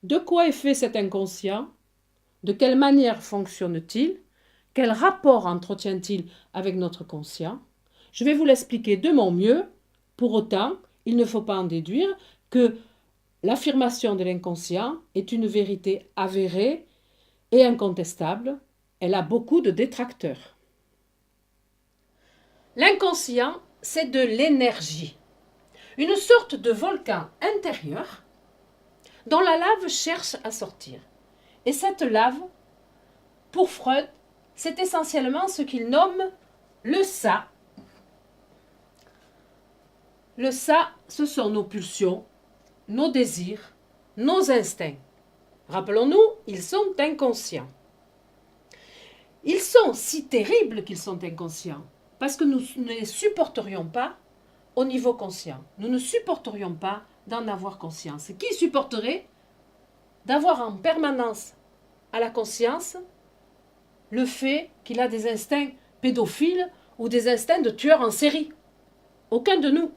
De quoi est fait cet inconscient? De quelle manière fonctionne-t-il? Quel rapport entretient-il avec notre conscient? Je vais vous l'expliquer de mon mieux. Pour autant, il ne faut pas en déduire que l'affirmation de l'inconscient est une vérité avérée et incontestable. Elle a beaucoup de détracteurs. L'inconscient, c'est de l'énergie, une sorte de volcan intérieur dont la lave cherche à sortir. Et cette lave, pour Freud, c'est essentiellement ce qu'il nomme le ça. Le ça, ce sont nos pulsions, nos désirs, nos instincts. Rappelons-nous, ils sont inconscients. Ils sont si terribles qu'ils sont inconscients, parce que nous ne les supporterions pas au niveau conscient. Nous ne supporterions pas d'en avoir conscience. Qui supporterait d'avoir en permanence à la conscience le fait qu'il a des instincts pédophiles ou des instincts de tueur en série? Aucun de nous.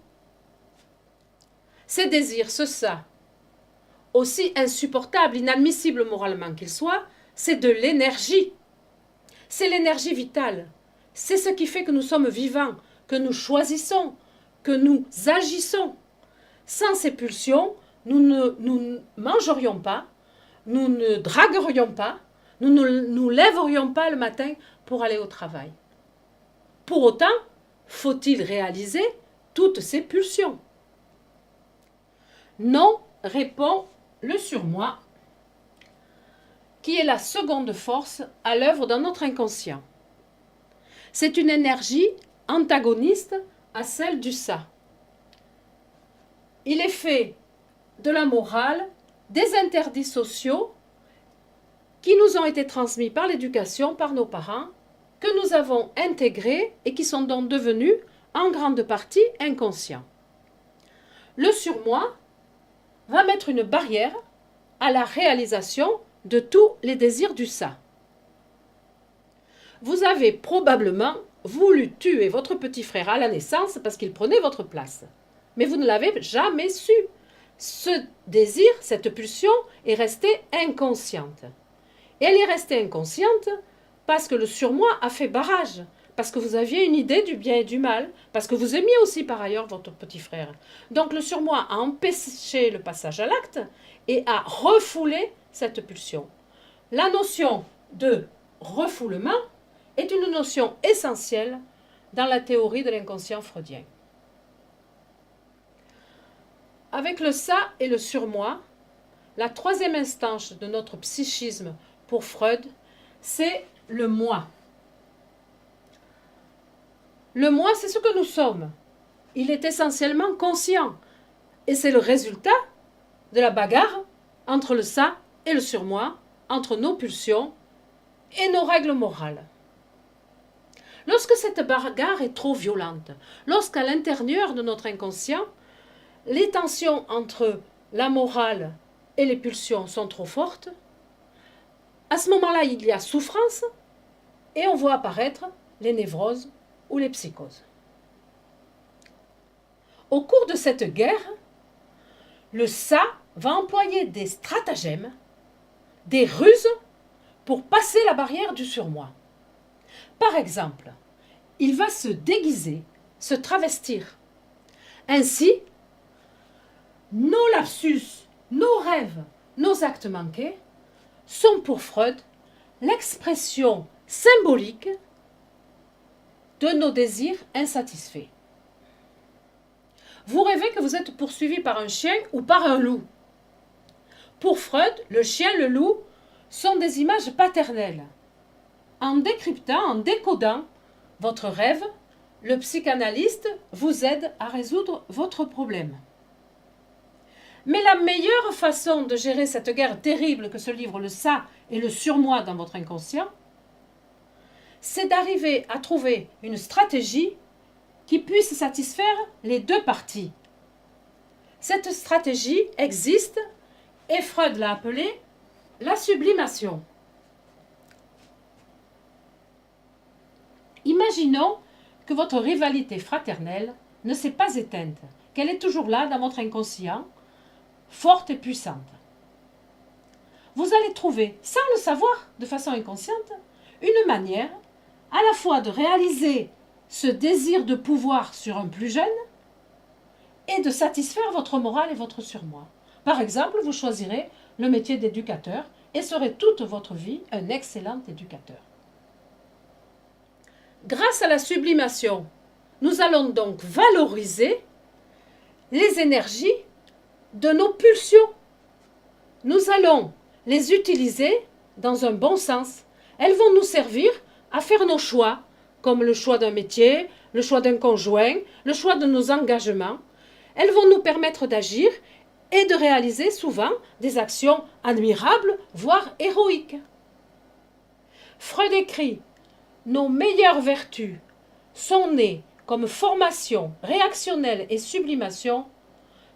Ces désirs, ce ça, aussi insupportable, inadmissible moralement qu'il soit, c'est de l'énergie. C'est l'énergie vitale. C'est ce qui fait que nous sommes vivants, que nous choisissons, que nous agissons. Sans ces pulsions, nous ne mangerions pas, nous ne draguerions pas, nous ne nous lèverions pas le matin pour aller au travail. Pour autant, faut-il réaliser toutes ces pulsions? Non, répond le surmoi, qui est la seconde force à l'œuvre dans notre inconscient. C'est une énergie antagoniste à celle du ça. Il est fait de la morale, des interdits sociaux qui nous ont été transmis par l'éducation, par nos parents, que nous avons intégrés et qui sont donc devenus en grande partie inconscients. Le surmoi va mettre une barrière à la réalisation de tous les désirs du ça. Vous avez probablement voulu tuer votre petit frère à la naissance parce qu'il prenait votre place. Mais vous ne l'avez jamais su. Ce désir, cette pulsion, est restée inconsciente. Et elle est restée inconsciente parce que le surmoi a fait barrage, parce que vous aviez une idée du bien et du mal, parce que vous aimiez aussi par ailleurs votre petit frère. Donc le surmoi a empêché le passage à l'acte et a refoulé cette pulsion. La notion de refoulement est une notion essentielle dans la théorie de l'inconscient freudien. Avec le ça et le surmoi, la troisième instance de notre psychisme pour Freud, c'est le moi. Le moi, c'est ce que nous sommes. Il est essentiellement conscient. Et c'est le résultat de la bagarre entre le ça et le surmoi, entre nos pulsions et nos règles morales. Lorsque cette bagarre est trop violente, lorsqu'à l'intérieur de notre inconscient, les tensions entre la morale et les pulsions sont trop fortes, à ce moment-là, il y a souffrance et on voit apparaître les névroses ou les psychoses. Au cours de cette guerre, le ça va employer des stratagèmes, des ruses pour passer la barrière du surmoi. Par exemple, il va se déguiser, se travestir. Ainsi, nos lapsus, nos rêves, nos actes manqués sont pour Freud l'expression symbolique de nos désirs insatisfaits. Vous rêvez que vous êtes poursuivi par un chien ou par un loup. Pour Freud, le chien, le loup sont des images paternelles. En décryptant, en décodant votre rêve, le psychanalyste vous aide à résoudre votre problème. Mais la meilleure façon de gérer cette guerre terrible que se livrent le ça et le surmoi dans votre inconscient, c'est d'arriver à trouver une stratégie qui puisse satisfaire les deux parties. Cette stratégie existe et Freud l'a appelée la sublimation. Imaginons que votre rivalité fraternelle ne s'est pas éteinte, qu'elle est toujours là dans votre inconscient, forte et puissante. vous allez trouver, sans le savoir, de façon inconsciente, une manière à la fois de réaliser ce désir de pouvoir sur un plus jeune et de satisfaire votre morale et votre surmoi. Par exemple, vous choisirez le métier d'éducateur et serez toute votre vie un excellent éducateur. Grâce à la sublimation, nous allons donc valoriser les énergies de nos pulsions. Nous allons les utiliser dans un bon sens. Elles vont nous servir à faire nos choix, comme le choix d'un métier, le choix d'un conjoint, le choix de nos engagements. Elles vont nous permettre d'agir et de réaliser souvent des actions admirables, voire héroïques. Freud écrit « Nos meilleures vertus sont nées comme formation réactionnelle et sublimation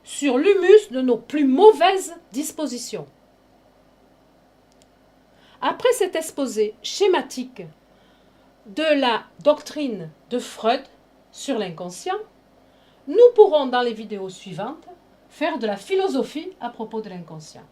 sur l'humus de nos plus mauvaises dispositions. » Après cet exposé schématique de la doctrine de Freud sur l'inconscient, nous pourrons dans les vidéos suivantes faire de la philosophie à propos de l'inconscient.